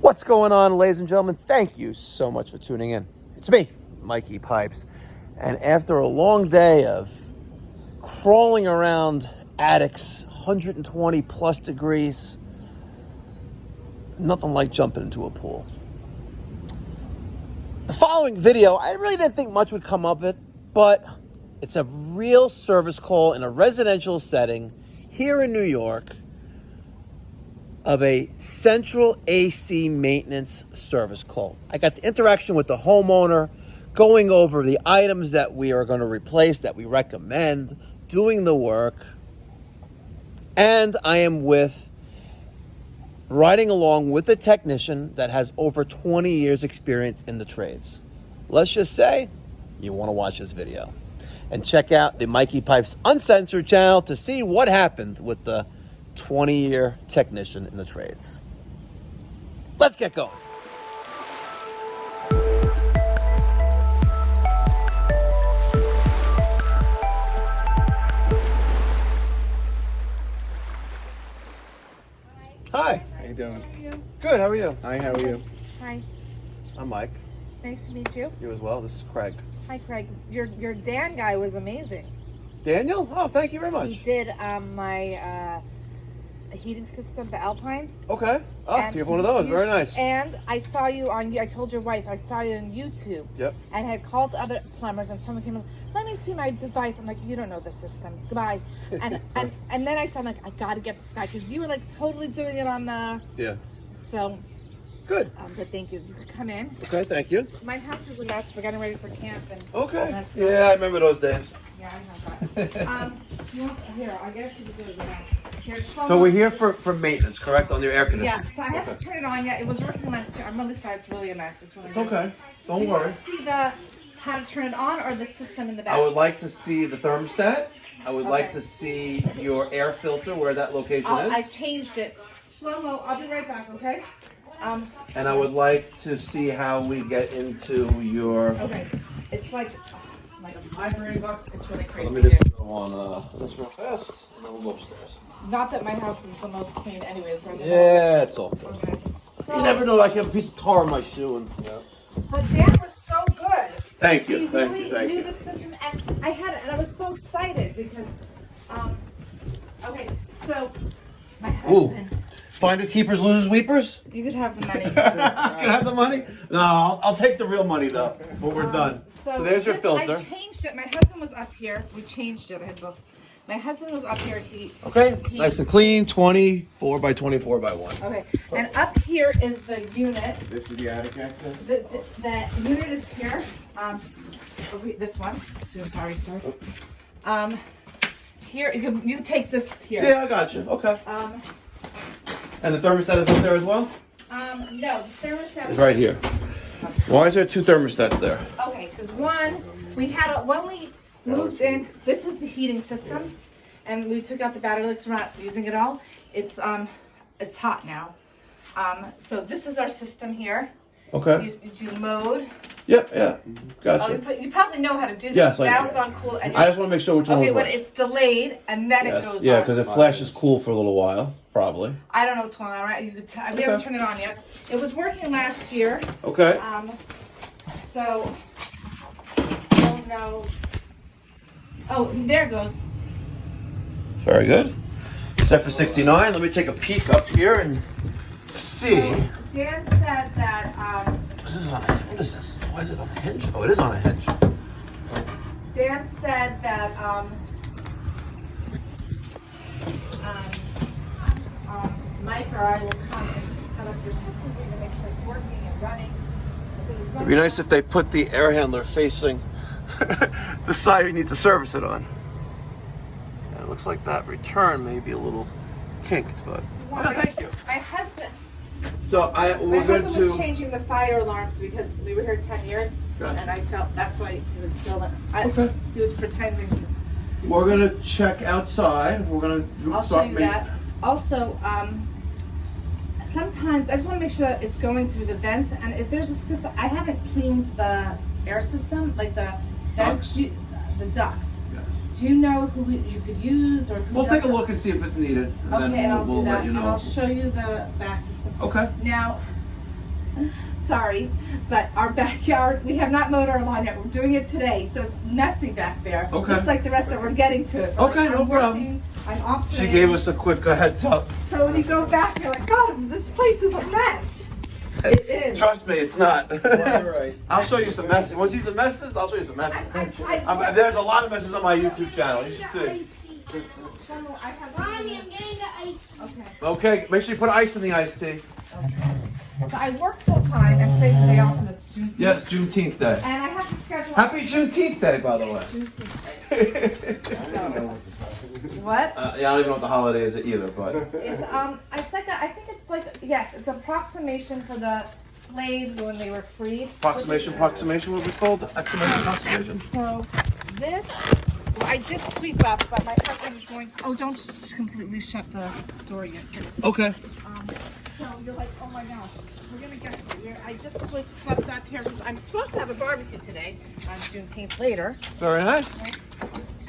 What's going on, ladies and gentlemen? Thank you so much for tuning in. It's me, Mikey Pipes. And after a long day of crawling around attics, 120 plus degrees, nothing like jumping into a pool. The following video, I really didn't think much would come of it, but it's a real service call in a residential setting here in New York of a central AC maintenance service call. I got the interaction with the homeowner, going over the items that we are going to replace, that we recommend, doing the work, and I am riding along with a technician that has over 20 years experience in the trades. Let's just say you want to watch this video and check out the Mikey Pipes Uncensored channel to see what happened with the 20-year technician in the trades. Let's get going. Hi. How you doing? How are you? Good, how are you? Hi, how are you? Hi. I'm Mike. Nice to meet you. You as well. This is Craig. Hi, Craig. Your Dan guy was amazing. Daniel? Oh, thank you very much. He did my heating system, the Alpine. Okay. Oh, And you have one of those. Very nice. And I saw you on, I told your wife, I saw you on YouTube. Yep. And had called other plumbers, and someone came in, let me see my device. I'm like, you don't know the system. Goodbye. And then I saw, I'm like, I got to get this guy, because you were like totally doing it on the, Yeah. so. Good. But thank you. You could come in. Okay, thank you. My house is a mess. We're getting ready for camp. And Okay. that's Yeah, I remember those days. Yeah, I know that. Here, I guess you could do it now. Here, So we're here for maintenance, correct, on your air conditioner? Yeah, so I haven't turned it on yet. It was working last year. I'm really sorry. It's really a mess. It's really. It's okay. Don't Do you worry. want to see how to turn it on, or the system in the back? I would like to see the thermostat. I would like Okay. to see your air filter, where that location I is. changed it. Slow-mo. I'll be right back. Okay. And I would like to see how we get into your... Okay. It's like a library box. It's really crazy. Let me just go on this real fast, and then we'll go upstairs. Not that my house is the most clean, anyways. Yeah, it's all good. Okay. So, You never know, I can have a piece of tar in my shoe. And, yeah. But Dan was so good. Thank He you, thank really you, thank knew you. the system, and I had it, and I was so excited because, okay, so my husband, Finder keepers, losers, weepers? you could have the money. You can have the money? No, I'll take the real money though, when we're done. So there's your this, filter. I changed it. My husband was up here. We changed it. I had books. My husband was up here. Okay, nice and clean, 24 by 24 by 1. Okay, and up here is the unit. This is the attic access? The unit is here. This one. Sorry, sir. Here, you take this here. Yeah, I got you. Okay. And the thermostat is up there as well? No, the thermostat It's right here. Why is there 2 thermostats there? Okay, because when we moved in, this is the heating system, and we took out the battery, like we're not using it all. It's hot now. So this is our system here. Okay. You do mode. Yep, yeah. Gotcha. You probably know how to do this. Yes, Now it's on cool. And I just want to make sure which one okay, was when which. it's delayed and then it goes Yeah, on. because it flashes cool for a little while, probably. I don't know what's going on, right? We haven't turned it on yet. It was working last year. Okay. So, oh no. Oh, there it goes. Very good. Set for 69. Let me take a peek up here and see. So Dan said that. What is this? Why is it on a hinge? Oh, it is on a hinge. Dan said that Mike or I will come and set up your system for you to make sure it's working and running. It'd be nice if they put the air handler facing the side you need to service it on. And it looks like that return may be a little kinked, but thank you. My husband. So My we're going husband was to. changing the fire alarms because we were here 10 years, Gotcha. and I felt that's why he was building. Okay. He was pretending to. We're going to check outside. We're going to I'll show you that. Also, sometimes I just want to make sure that it's going through the vents, and if there's a system, I haven't cleaned the air system, like the vents, the ducts. Do you know who you could use or who? We'll take a does it? look and see if it's needed. And Okay, then and I'll we'll do that. let you know. And I'll show you the back system. Okay. Now, Sorry, but our backyard, we have not mowed our lawn yet. We're doing it today, so it's messy back there. Okay. Just like the rest of it, we're getting to it. Okay, I'm no problem. working, I'm off today. She gave us a quick heads up. So when you go back, you're like, God, this place is a mess. It is. Trust me, it's not. Right. I'll show you some messes. Want to see some messes? I'll show you some messes. I There's a lot of messes on my YouTube channel. You should see. Mommy, I'm getting the ice. Okay. Okay, make sure you put ice in the iced tea. So I work full time, and today's the day off for this Juneteenth. Yes, Juneteenth Day. And I have to schedule. Happy Juneteenth Day, by the way. Juneteenth Day. What? Yeah, I don't even know what the holiday is either, but It's like I think it's like yes, it's approximation for the slaves when they were freed. approximation, what was it called? Approximation. So this, well, I did sweep up, but my husband was going. Oh, don't completely shut the door yet. Okay. So you're like, oh my gosh, we're gonna get here. I just swept up here because I'm supposed to have a barbecue today on Juneteenth later. Very nice. Right?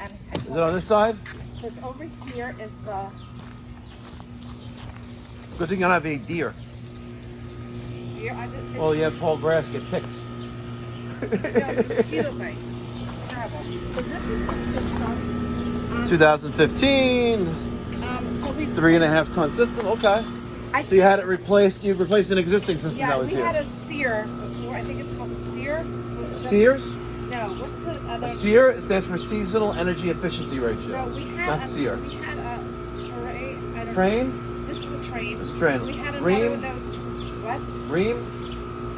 And Is it on this side? so it's over here is the Good thing you don't have any deer. deer. Well, you have tall grass, get ticks. Mosquito bite. It's terrible. So this is the system. 2015, So we 3.5 ton system. Okay. So you had it replaced. You replaced an existing system yeah, that was we here. had a sear before. I think it's called a sear. Sears? No, what's the other? A SEER, it stands for Seasonal Energy Efficiency Ratio. No, we had Not SEER. We had a terrain. I don't Train? know. This is a train. It's a train. We had another Ream? one that was what? Ream?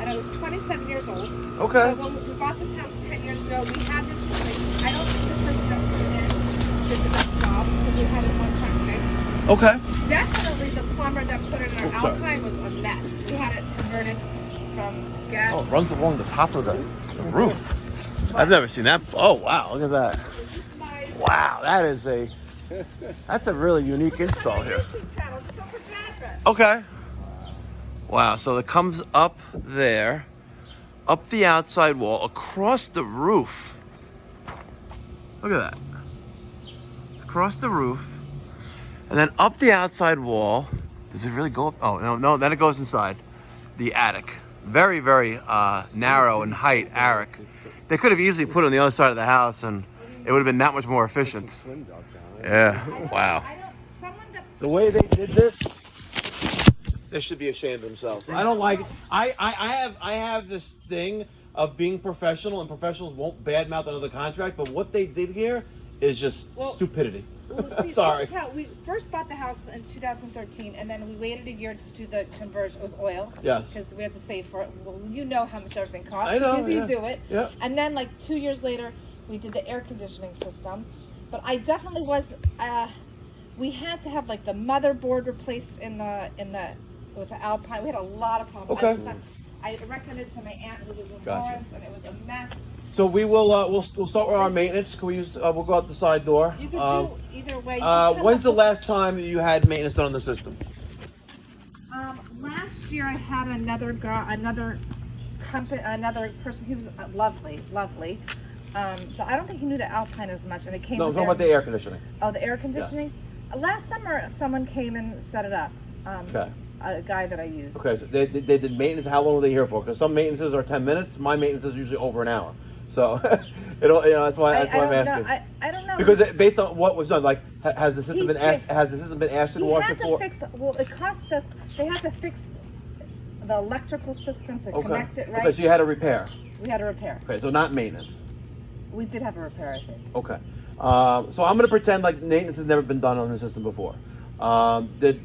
And it was 27 years old. Okay. So when we bought this house 10 years ago, we had this replaced. I don't think the person that put it in did the best job because we had it one time fixed. Okay. Definitely the plumber that put it in our sorry. Alpine was a mess. We had it converted from gas. Oh, it runs along the top of the roof. I've never seen that. Oh, wow. Look at that. This is my Wow. That's a really unique install here. YouTube channel. Just don't put your address. Okay. Wow. So it comes up there, up the outside wall, across the roof. Look at that. Across the roof. And then up the outside wall. Does it really go up? Oh, no. Then it goes inside the attic. Very, very narrow in height attic. They could have easily put it on the other side of the house and it would have been that much more efficient. Yeah. Wow. The way they did this, they should be ashamed of themselves. I don't like it. I have this thing of being professional, and professionals won't badmouth another contract, but what they did here is just stupidity. Well, see, Sorry. This is how we first bought the house in 2013, and then we waited a year to do the conversion. It was oil. Yes. Because we had to save for it. Well, you know how much everything costs. I know, As soon yeah. as you do it. Yeah. And then, like 2 years later, we did the air conditioning system. But I definitely was. We had to have like the motherboard replaced with the Alpine. We had a lot of problems. Okay. I recommended it to my aunt who lives in Gotcha. Lawrence, and it was a mess. So we will we'll start with our maintenance. Can we use we'll go out the side door. You could do either way. You could put When's up the this- last time you had maintenance done on the system? Last year I had another person. He was lovely. But I don't think he knew the Alpine as much, and it came. No, I'm with talking about the air conditioning. Oh, the air conditioning. Last summer, someone came and set it up. Okay. A guy that I used. Okay, so they did maintenance. How long were they here for? Because some maintenances are 10 minutes. My maintenance is usually over an hour. So, that's why I'm asking. I don't know. Because based on what was done, like has the system been asked? Has the system been asked to wash He the had floor? to fix. Well, it cost us. They had to fix the electrical system to connect it right. Okay, so you had a repair. We had a repair. Okay, so not maintenance. We did have a repair, I think. Okay, so I'm gonna pretend like maintenance has never been done on the system before. Did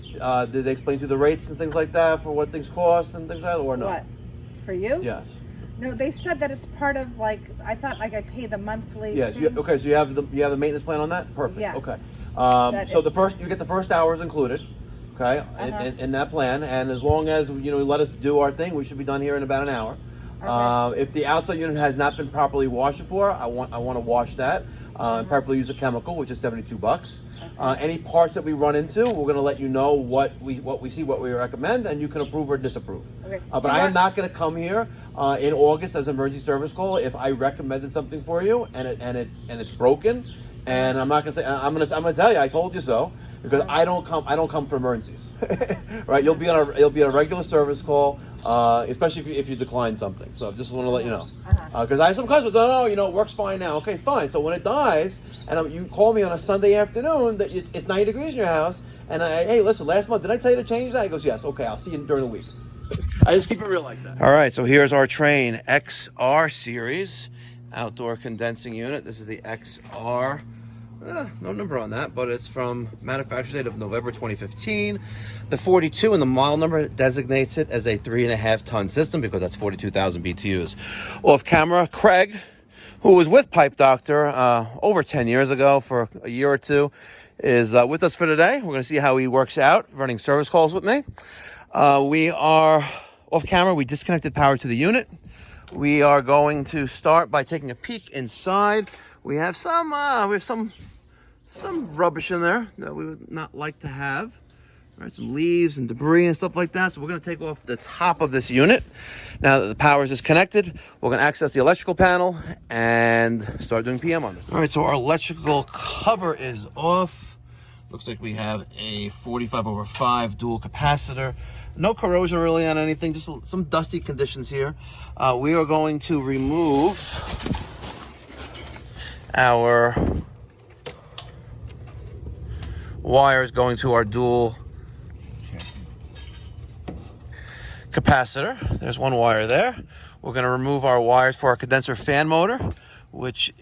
they explain to you the rates and things like that for what things cost and things like that, or no? What? For you? Yes. No, they said that it's part of I thought I paid the monthly. Yes. thing. Okay, so you have the maintenance plan on that? Perfect. Yeah. Okay. That So is- you get the first hours included, okay, in that plan, and as long as let us do our thing, we should be done here in about an hour. Okay. If the outside unit has not been properly washed before, I want to wash that. And properly use a chemical, which is $72. Any parts that we run into, we're going to let you know what we see, what we recommend, and you can approve or disapprove. Okay. But I am not going to come here in August as an emergency service call if I recommended something for you and it's broken, and I'm not going to say I'm going to tell you I told you so, because I don't come for emergencies. Right? You'll be on a regular service call. especially if you decline something. So just want to let you know. Because I have some customers, no, it works fine now. Okay, fine. So when it dies, and you call me on a Sunday afternoon that it's 90 degrees in your house, and hey, listen, last month, did I tell you to change that? He goes, yes. Okay, I'll see you during the week. I just keep it real like that. All right, so here's our Train XR series outdoor condensing unit. This is the XR. No number on that, but it's from manufacturer's date of November 2015. The 42 and the model number designates it as a 3.5 ton system because that's 42,000 BTUs. Off camera, Craig, who was with Pipe Doctor over 10 years ago for a year or two, is with us for today. We're going to see how he works out running service calls with me. We are off camera. We disconnected power to the unit. We are going to start by taking a peek inside. We have some rubbish in there that we would not like to have. All right, some leaves and debris and stuff like that. So we're going to take off the top of this unit. Now that the power is disconnected, we're going to access the electrical panel and start doing PM on this. All right, so our electrical cover is off. Looks like we have a 45/5 dual capacitor. No corrosion really on anything, just some dusty conditions here. We are going to remove our wires going to our dual capacitor. There's one wire there. We're going to remove our wires for our condenser fan motor, which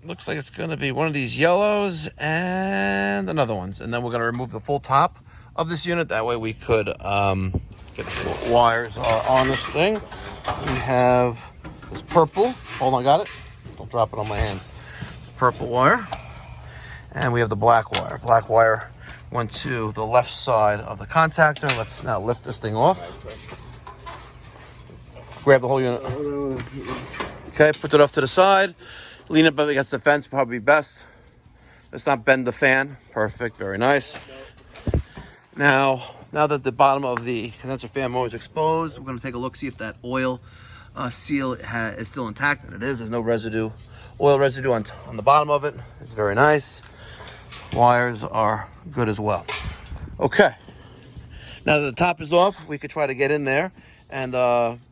looks like it's going to be one of these yellows and another ones. And then we're going to remove the full top of this unit. That way we could get the wires on this thing. We have this purple. Hold on, got it? Don't drop it on my hand. Purple wire. And we have the black wire. Black wire went to the left side of the contactor. Let's now lift this thing off. Grab the whole unit. Okay, put it off to the side. Lean it up against the fence, probably best. Let's not bend the fan. Perfect, very nice. Now that the bottom of the condenser fan motor is exposed, we're going to take a look, see if that oil seal is still intact, and it is. There's no residue, oil residue on the bottom of it. It's very nice. Wires are good as well. Okay. Now that the top is off, we could try to get in there and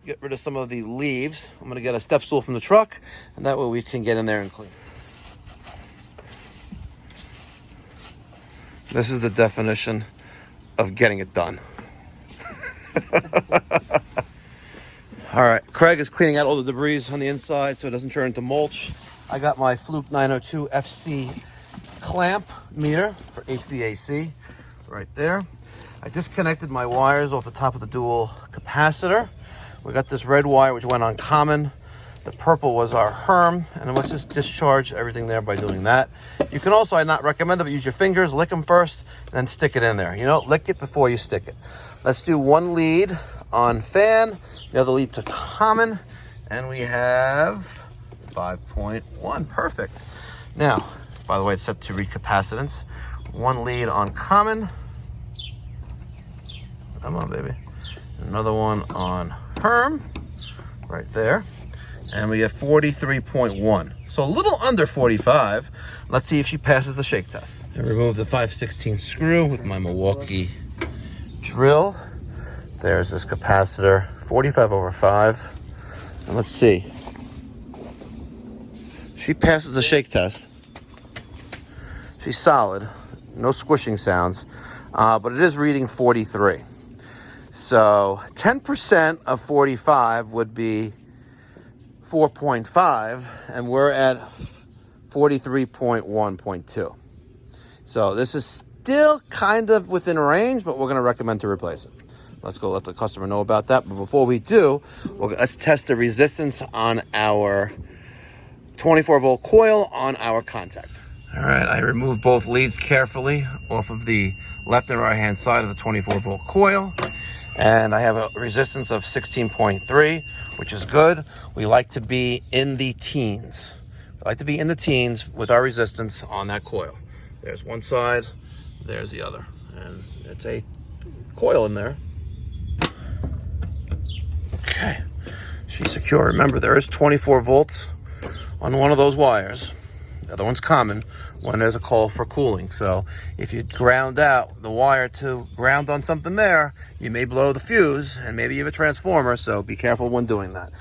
get rid of some of the leaves. I'm going to get a step stool from the truck, and that way we can get in there and clean. This is the definition of getting it done. All right, Craig is cleaning out all the debris on the inside so it doesn't turn into mulch. I got my Fluke 902 FC clamp meter for HVAC right there. I disconnected my wires off the top of the dual capacitor. We got this red wire which went on common. The purple was our Herm, and let's just discharge everything there by doing that. You can also, I not recommend it, but use your fingers, lick them first, and then stick it in there. Lick it before you stick it. Let's do one lead on fan, the other lead to common, and we have 5.1, perfect. Now, by the way, it's set to read capacitance. One lead on common. Come on, baby. Another one on Herm, right there. And we have 43.1. So a little under 45. Let's see if she passes the shake test. I remove the 5/16 screw with my Milwaukee drill. There's this capacitor, 45/5. And let's see. She passes the shake test. She's solid. No squishing sounds. But it is reading 43. So 10% of 45 would be 4.5, and we're at 43.1.2. So this is still kind of within range, but we're going to recommend to replace it. Let's go let the customer know about that. But before we do, let's test the resistance on our 24-volt coil on our contactor. All right, I removed both leads carefully off of the left and right hand side of the 24-volt coil. And I have a resistance of 16.3, which is good. We like to be in the teens. We like to be in the teens with our resistance on that coil. There's one side, there's the other. And it's a coil in there. Okay, she's secure. Remember, there is 24 volts on one of those wires. The other one's common when there's a call for cooling. So if you ground out the wire to ground on something there, you may blow the fuse, and maybe you have a transformer, so be careful when doing that.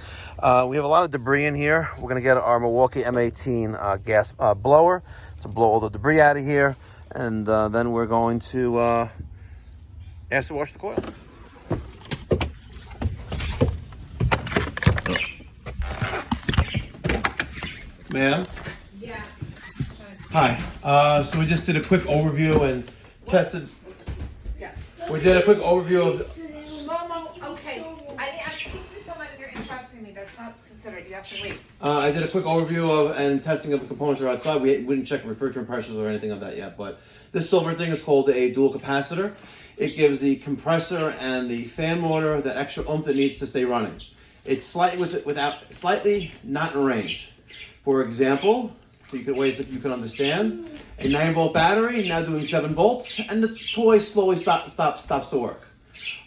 We have a lot of debris in here. We're going to get our Milwaukee M18 gas blower to blow all the debris out of here, and then we're going to acid wash the coil. Ma'am? Yeah. Hi. So we just did a quick overview and tested. Yes. We did a quick overview of. Momo, okay. I'm speaking to someone and you're interrupting me. That's not considered. You have to wait. I did a quick overview of and testing of the components that are outside. We didn't check refrigerant pressures or anything of that yet, but this silver thing is called a dual capacitor. It gives the compressor and the fan motor that extra oomph that needs to stay running. It's slightly not in range. For example, so you can ways that you can understand, a 9-volt battery now doing 7 volts, and the toy slowly stops to work.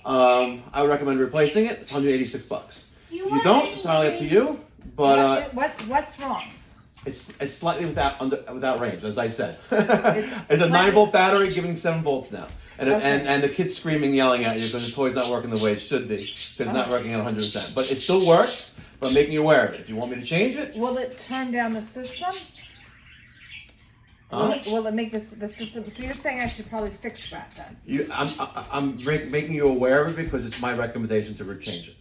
I would recommend replacing it. It's $186. If you don't, it's entirely up to you. But what's wrong? It's slightly without range, as I said. It's a 9-volt battery giving 7 volts now, and the kid's screaming, yelling at you because the toy's not working the way it should be because it's not working at 100%. But it still works. But I'm making you aware of it. If you want me to change it, will it turn down the system? Will it make the system? So you're saying I should probably fix that then? I'm making you aware of it because it's my recommendation to change it.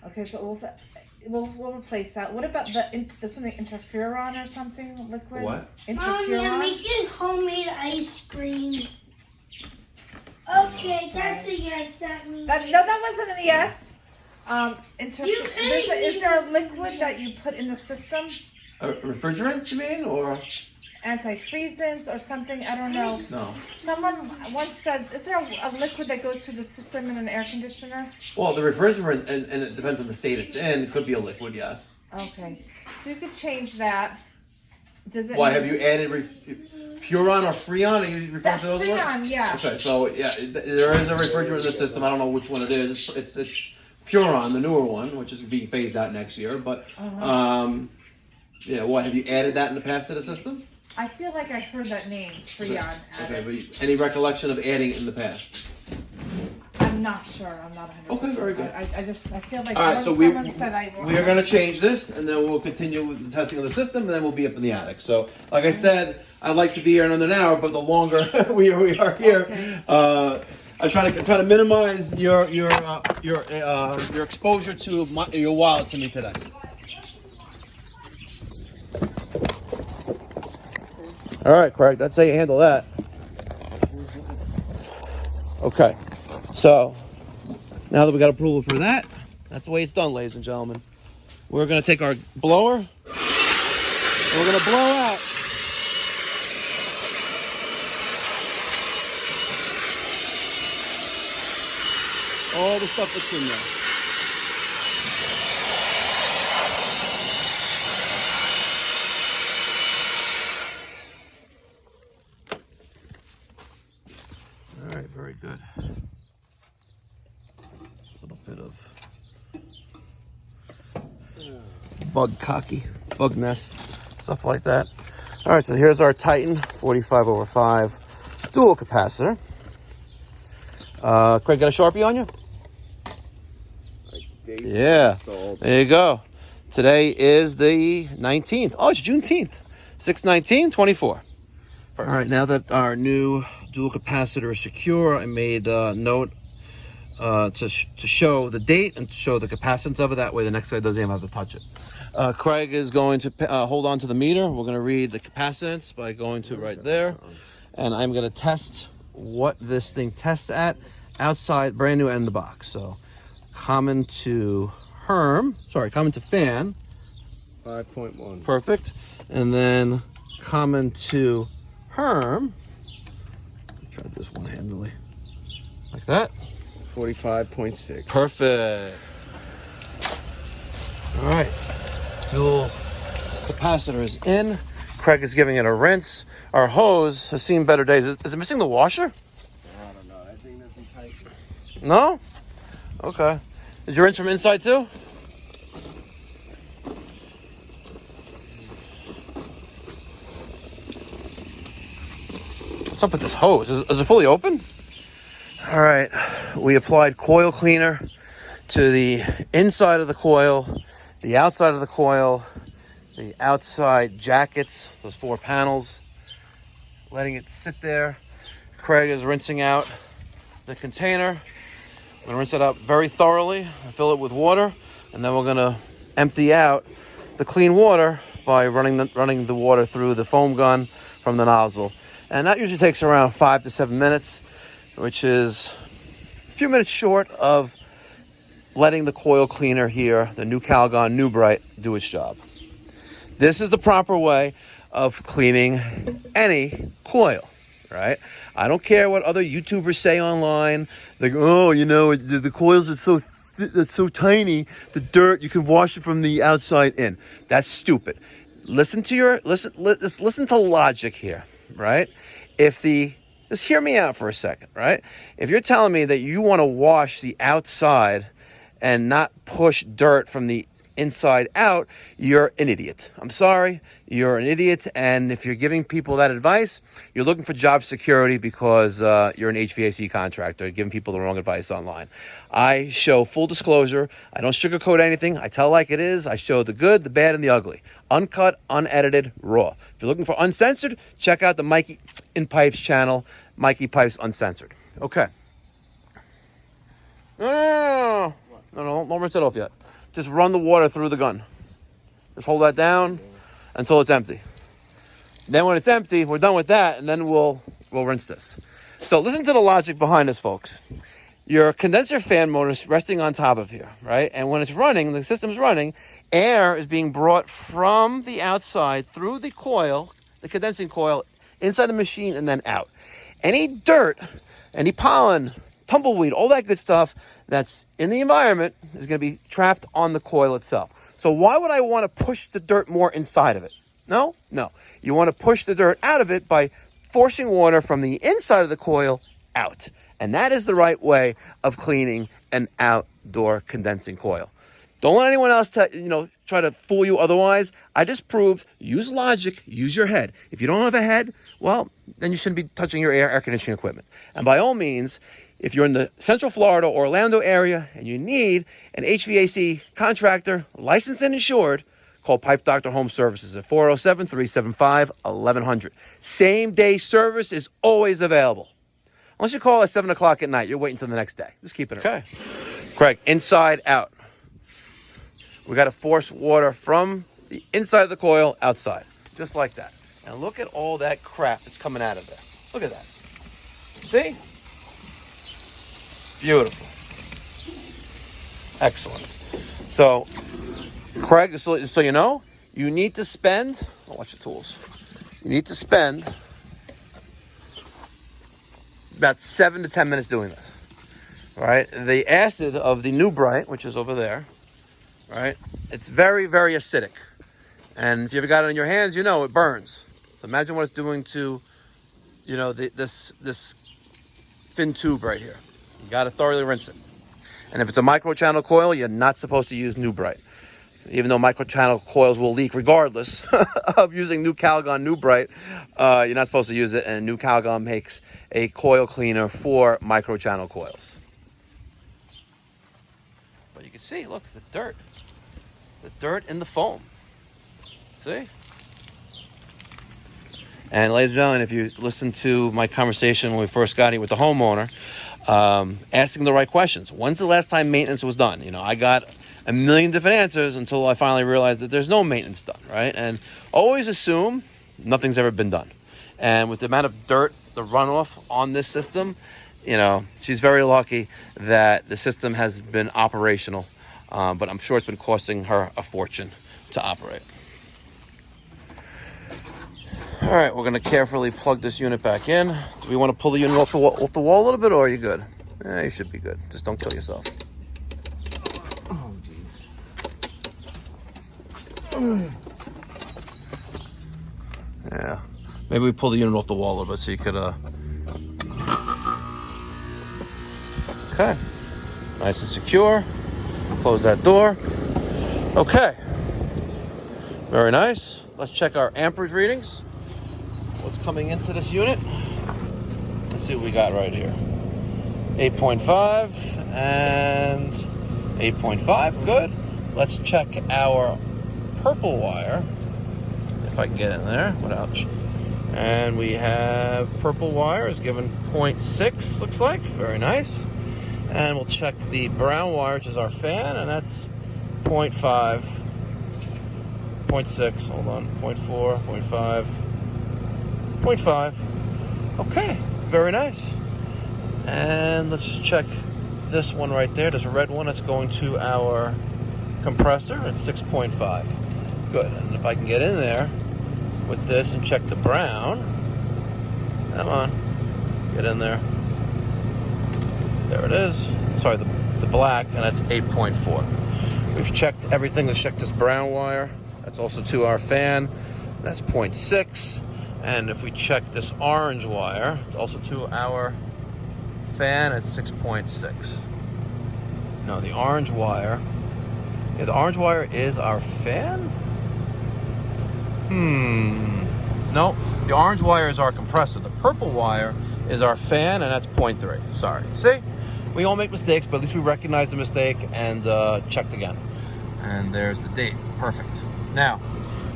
Okay, so we'll replace that. What about there's something interferon or something liquid? What? Interferon. You're making homemade ice cream. Okay, that's a yes. That means No, that wasn't a yes. Is there a liquid that you put in the system? Refrigerants, you mean, or Antifreezants or something? I don't know. no? Someone once said, is there a liquid that goes through the system in an air conditioner? Well, the refrigerant, and it depends on the state it's in. It could be a liquid, yes. Okay, so you could change that. Does it? Why have you added Puron or Freon? Are you referring to those words? Freon, yeah. Okay, so yeah, there is a refrigerant in the system. I don't know which one it is. It's Puron, the newer one, which is being phased out next year. But yeah, what have you added that in the past to the system? I feel like I heard that name, Freon. Okay, but any recollection of adding it in the past? I'm not sure. I'm not 100%. Okay, very good. I feel like All right, so someone said we are going to change this, and then we'll continue with the testing of the system, and then we'll be up in the attic. So, like I said, I'd like to be here another hour, but the longer we are here, okay. I'm trying to minimize your exposure to your wallet to me today. All right, Craig, that's how you handle that. Okay, so now that we got approval for that, that's the way it's done, ladies and gentlemen. We're going to take our blower, and we're going to blow out all the stuff that's in there. All right, very good. A little bit of bug nests, stuff like that. All right, so here's our Titan 45/5 dual capacitor. Craig, got a Sharpie on you? Yeah, there you go. Today is the 19th. Oh, it's Juneteenth. 6/19/24. All right, now that our new dual capacitor is secure, I made a note to show the date and to show the capacitance of it. That way the next guy doesn't even have to touch it. Craig is going to hold on to the meter. We're going to read the capacitance by going to right there. And I'm going to test what this thing tests at outside, brand new, and in the box. So common to fan. 5.1. Perfect. And then common to Herm. Try this one handily. Like that. 45.6. Perfect. All right. Dual capacitor is in. Craig is giving it a rinse. Our hose has seen better days. Is it missing the washer? I don't know. I think there's some tight. No? Okay. Did you rinse from inside too? What's up with this hose? Is it fully open? All right, we applied coil cleaner to the inside of the coil, the outside of the coil, the outside jackets, those 4 panels, letting it sit there. Craig is rinsing out the container. I'm gonna rinse it out very thoroughly and fill it with water, and then we're gonna empty out the clean water by running the water through the foam gun from the nozzle. And that usually takes around 5 to 7 minutes, which is a few minutes short of letting the coil cleaner here, the new Calgon New Bright, do its job. This is the proper way of cleaning any coil, right? I don't care what other YouTubers say online. Like, oh, you know, the coils are so tiny, the dirt, you can wash it from the outside in. That's stupid. Listen to logic here, right? Just hear me out for a second, right? If you're telling me that you want to wash the outside and not push dirt from the inside out, you're an idiot. I'm sorry, you're an idiot. And if you're giving people that advice, you're looking for job security because you're an HVAC contractor, giving people the wrong advice online. I show full disclosure. I don't sugarcoat anything. I tell like it is. I show the good, the bad, and the ugly. Uncut, unedited, raw. If you're looking for uncensored, check out the Mikey Pipes channel, Mikey Pipes Uncensored. Okay. No, don't rinse it off yet. Just run the water through the gun. Just hold that down until it's empty. Then when it's empty, we're done with that, and then we'll rinse this. So listen to the logic behind this, folks. Your condenser fan motor is resting on top of here, right? And when it's running, the system's running, air is being brought from the outside through the coil, the condensing coil, inside the machine, and then out. Any dirt, any pollen, tumbleweed, all that good stuff that's in the environment is going to be trapped on the coil itself. So why would I want to push the dirt more inside of it? No. You want to push the dirt out of it by forcing water from the inside of the coil out. And that is the right way of cleaning an outdoor condensing coil. Don't let anyone else try to fool you otherwise. I just proved, use logic, use your head. If you don't have a head, well, then you shouldn't be touching your air conditioning equipment. And by all means, if you're in the Central Florida or Orlando area and you need an HVAC contractor, licensed and insured, call Pipe Doctor Home Services at 407-375-1100. Same-day service is always available. Unless you call at 7 o'clock at night, you're waiting until the next day. Just keep it okay. Craig, inside out. We got to force water from the inside of the coil outside, just like that. And look at all that crap that's coming out of there. Look at that. See? Beautiful. Excellent. So, Craig, just so you know, you need to spend, watch your tools. You need to spend about 7 to 10 minutes doing this. All right? The acid of the New Bright, which is over there, right? It's very, very acidic. And if you ever got it in your hands, you know it burns. So imagine what it's doing to, this thin tube right here. You got to thoroughly rinse it. And if it's a micro-channel coil, you're not supposed to use New Bright. Even though micro-channel coils will leak regardless of using new Calgon New Bright, you're not supposed to use it. And new Calgon makes a coil cleaner for micro-channel coils. But you can see, look, the dirt in the foam. See? And ladies and gentlemen, if you listen to my conversation when we first got here with the homeowner, asking the right questions. When's the last time maintenance was done? I got a million different answers until I finally realized that there's no maintenance done, right? And always assume nothing's ever been done. And with the amount of dirt, the runoff on this system, she's very lucky that the system has been operational. But I'm sure it's been costing her a fortune to operate. All right, we're going to carefully plug this unit back in. Do we want to pull the unit off the wall a little bit, or are you good? You should be good. Just don't kill yourself. Oh, jeez. Yeah. Maybe we pull the unit off the wall a little bit so you could... Okay. Nice and secure. Close that door. Okay. Very nice. Let's check our amperage readings. What's coming into this unit? see what we got right here. 8.5 and 8.5. Good. Let's check our purple wire. If I can get in there without... And we have purple wire is given 0.6, looks like. Very nice. And we'll check the brown wire, which is our fan, and that's 0.5. 0.6, hold on, 0.4, 0.5, 0.5. Okay, very nice. And let's just check this one right there. There's a red one that's going to our compressor at 6.5. Good, and if I can get in there with this and check the brown. Come on, get in there. There it is. Sorry, the black, and that's 8.4. We've checked everything. Let's check this brown wire. That's also to our fan. That's 0.6. And if we check this orange wire, it's also to our fan at 6.6. No, the orange wire. Yeah, the orange wire is our fan? No, the orange wire is our compressor. The purple wire is our fan, and that's 0.3. Sorry. See? We all make mistakes, but at least we recognize the mistake and checked again. And there's the date. Perfect. Now,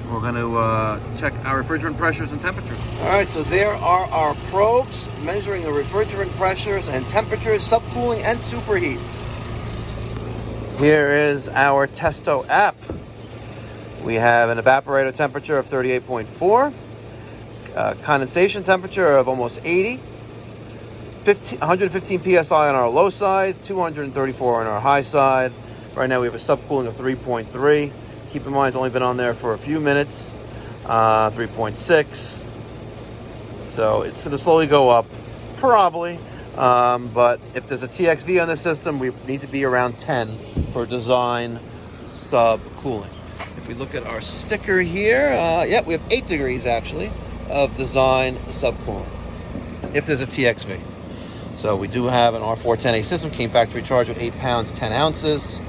we're going to check our refrigerant pressures and temperatures. All right, so there are our probes measuring the refrigerant pressures and temperatures, subcooling, and superheat. Here is our Testo app. We have an evaporator temperature of 38.4, condensation temperature of almost 80, 115 psi on our low side, 234 on our high side. Right now we have a subcooling of 3.3. Keep in mind it's only been on there for a few minutes. 3.6. So it's going to slowly go up, probably. But if there's a TXV on the system, we need to be around 10 for design subcooling. If we look at our sticker here, we have 8 degrees actually of design subcooling if there's a TXV. So we do have an R410A system, came factory charged with 8 pounds, 10 ounces.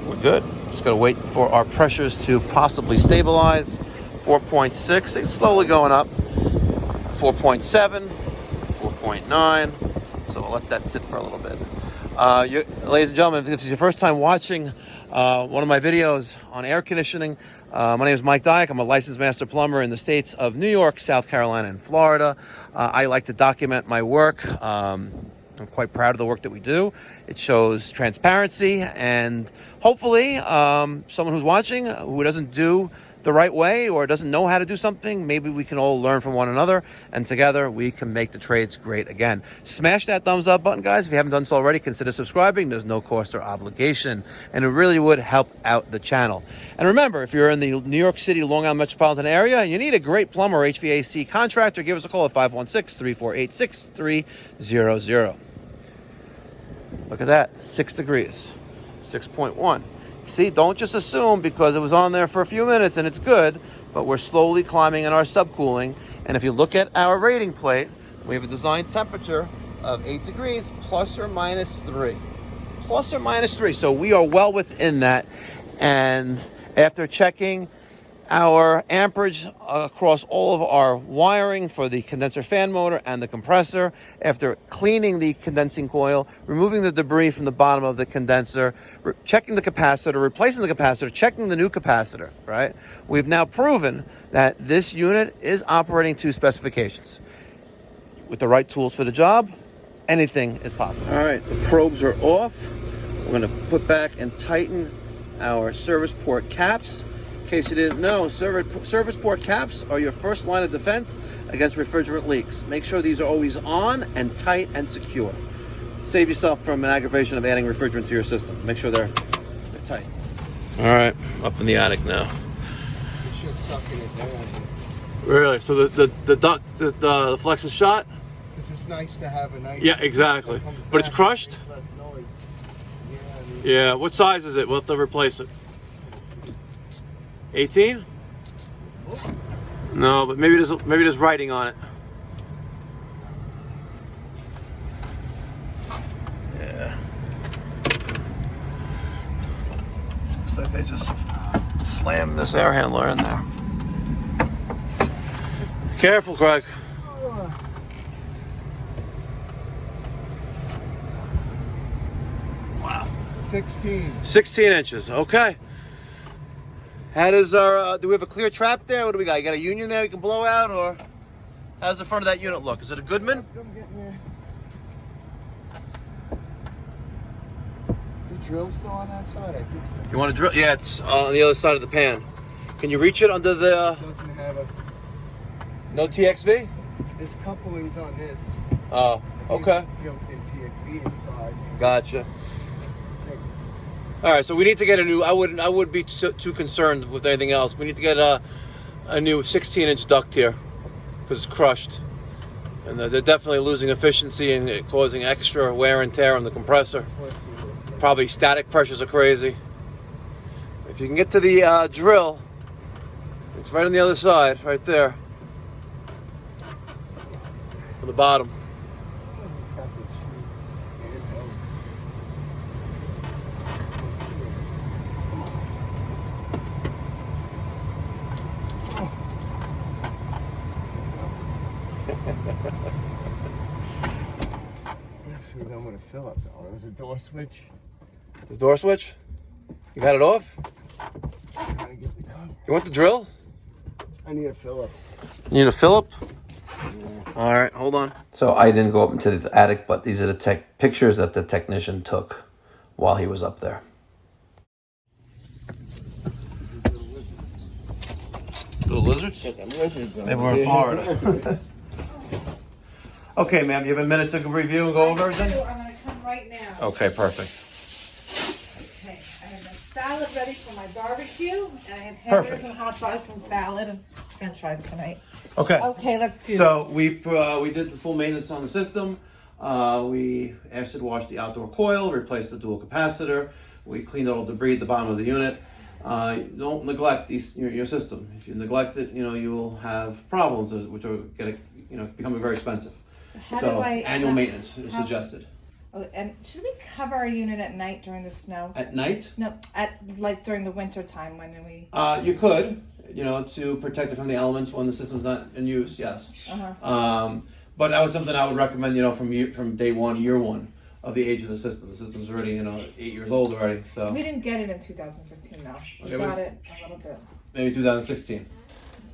We're good. Just got to wait for our pressures to possibly stabilize. 4.6, it's slowly going up. 4.7, 4.9. So we'll let that sit for a little bit. Ladies and gentlemen, if this is your first time watching one of my videos on air conditioning, my name is Mike Dyack. I'm a licensed master plumber in the states of New York, South Carolina, and Florida. I like to document my work. I'm quite proud of the work that we do. It shows transparency, and hopefully someone who's watching who doesn't do the right way or doesn't know how to do something, maybe we can all learn from one another, and together we can make the trades great again. Smash that thumbs up button, guys. If you haven't done so already, consider subscribing. There's no cost or obligation, and it really would help out the channel. And remember, if you're in the New York City, Long Island metropolitan area, and you need a great plumber or HVAC contractor, give us a call at 516-348-6300. Look at that, 6 degrees, 6.1. See, don't just assume because it was on there for a few minutes and it's good, but we're slowly climbing in our subcooling. And if you look at our rating plate, we have a design temperature of 8 degrees plus or minus 3. Plus or minus 3. So we are well within that. And after checking our amperage across all of our wiring for the condenser fan motor and the compressor, after cleaning the condensing coil, removing the debris from the bottom of the condenser, checking the capacitor, replacing the capacitor, checking the new capacitor, right? We've now proven that this unit is operating to specifications. With the right tools for the job, anything is possible. All right, the probes are off. We're going to put back and tighten our service port caps. In case you didn't know, service port caps are your first line of defense against refrigerant leaks. Make sure these are always on and tight and secure. Save yourself from an aggravation of adding refrigerant to your system. Make sure they're tight. All right, up in the attic now. It's just sucking it down. Really? So the duct, the flex is shot? This is nice to have a nice... Yeah, exactly. So But it's crushed? Makes less noise. Yeah, I mean, Yeah. What size is it? We'll have to replace it. 18? No, but maybe there's writing on it. Yeah. Looks like they just slammed this air handler in there. Careful, Craig. oh, 16. 16 inches. Okay. How does our, do we have a clear trap there? What do we got? You got a union there we can blow out, or how does the front of that unit look? Is it a Goodman? I'm getting there. Is the drill still on that side? I think so. You want to drill? Yeah, it's on the other side of the pan. Can you reach it under the, It doesn't have a. no TXV? There's couplings on this. Oh, okay. Built-in TXV inside. Gotcha. All right, so we need to get a new, I would be too concerned with anything else. We need to get a new 16-inch duct here because it's crushed. And they're definitely losing efficiency and causing extra wear and tear on the compressor. Probably static pressures are crazy. If you can get to the drill, it's right on the other side, right there. On the bottom. It's got this handheld. We're done with a Phillips. Oh, there was a door switch. The door switch? You got it off? Gotta get the cover. You want the drill? I need a Phillips. You need a Phillip? All right, hold on. So I didn't go up into the attic, but these are the pictures that the technician took while he was up there. Little lizards? Maybe we're in Florida. Okay, ma'am, you have a minute to review and go over everything? I'm going to come right now. Okay, perfect. Okay, I have my salad ready for my barbecue, and I have hamburgers Perfect. and hot dogs and salad and french fries tonight. Okay. Okay, let's do So this. we did the full maintenance on the system. We asked you to wash the outdoor coil, replace the dual capacitor. We cleaned out all debris at the bottom of the unit. Don't neglect your system. If you neglect it, you will have problems, which are becoming very expensive. So how do I annual maintenance is how- suggested. Oh, and should we cover our unit at night during the snow? At night, No, at like during the winter time when we. you could, to protect it from the elements when the system's not in use. Yes. But that was something I would recommend, from day one, year one of the age of the system. The system's already, 8 years old already. So We didn't get it in 2015 though. We Okay, got it a little bit. maybe 2016.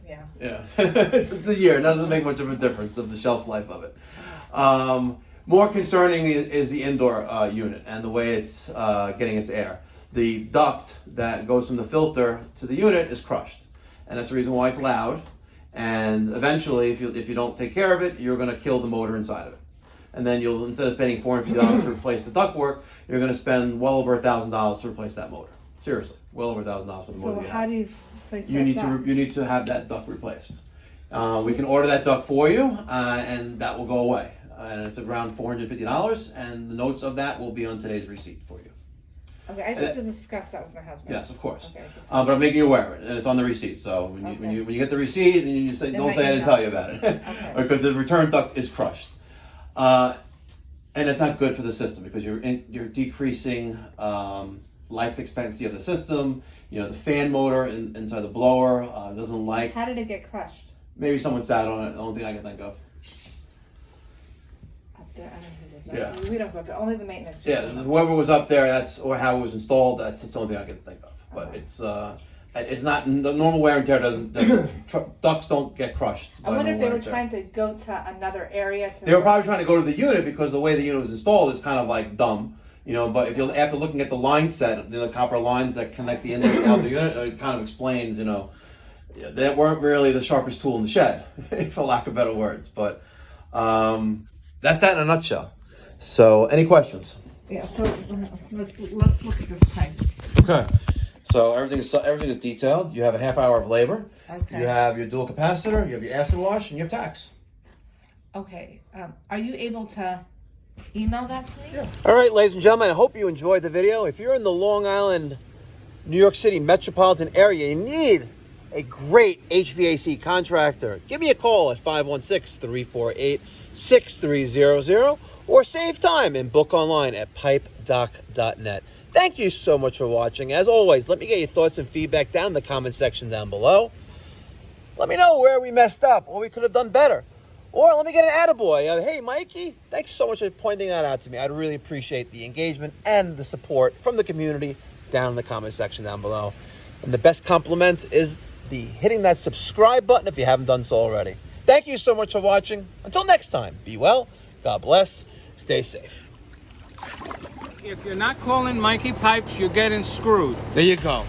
Yeah. Yeah, it's a year. It doesn't make much of a difference of the shelf life of it. More concerning is the indoor unit and the way it's getting its air. The duct that goes from the filter to the unit is crushed, and that's the reason why it's loud. And eventually, if you don't take care of it, you're going to kill the motor inside of it. And then you'll, instead of spending $450 to replace the ductwork, you're going to spend well over $1,000 to replace that motor. Seriously, well over $1,000 for the motor. So how do you place You that need duct? you need to have that duct replaced. We can order that duct for you, and that will go away. And it's around $450, and the notes of that will be on today's receipt for you. Okay, I just have to discuss that with my husband. Yes, of course. Okay. But I'm making you aware of it, and it's on the receipt. So when you get the receipt, and you say, In don't my say I didn't email. tell you about it, Okay. because the return duct is crushed, and it's not good for the system because you're decreasing life expectancy of the system. The fan motor inside the blower doesn't like. How did it get crushed? Maybe someone sat on it. The only thing I can think of. Up there, I don't know who was Yeah. up. We don't go up there. Only the maintenance. Yeah, people. whoever was up there, or how it was installed. That's the only thing I can think of. But it's not the normal wear and tear. Ducts don't get crushed. I by wonder if they normal wear were and tear. trying to go to another area. They were probably trying to go to the unit because the way the unit was installed is kind of like dumb, But if after looking at the line set, the copper lines that connect the inlet and outer unit, it kind of explains, that weren't really the sharpest tool in the shed, for lack of better words. But that's that in a nutshell. So, any questions? Yeah. So let's look at this price. Okay. So everything is detailed. You have a half hour of labor. Okay. You have your dual capacitor. You have your acid wash, and you have tax. Okay. Are you able to email that to me? Yeah. All right, ladies and gentlemen, I hope you enjoyed the video. If you're in the Long Island, New York City metropolitan area, you need a great HVAC contractor, give me a call at 516-348-6300 or save time and book online at pipedoc.net. Thank you so much for watching. As always, let me get your thoughts and feedback down in the comment section down below. Let me know where we messed up, what we could have done better, Or let me get an attaboy. Hey, Mikey, thanks so much for pointing that out to me. I'd really appreciate the engagement and the support from the community down in the comment section down below. And the best compliment is the hitting that subscribe button if you haven't done so already. Thank you so much for watching. Until next time, be well, God bless, stay safe. If you're not calling Mikey Pipes, you're getting screwed. There you go.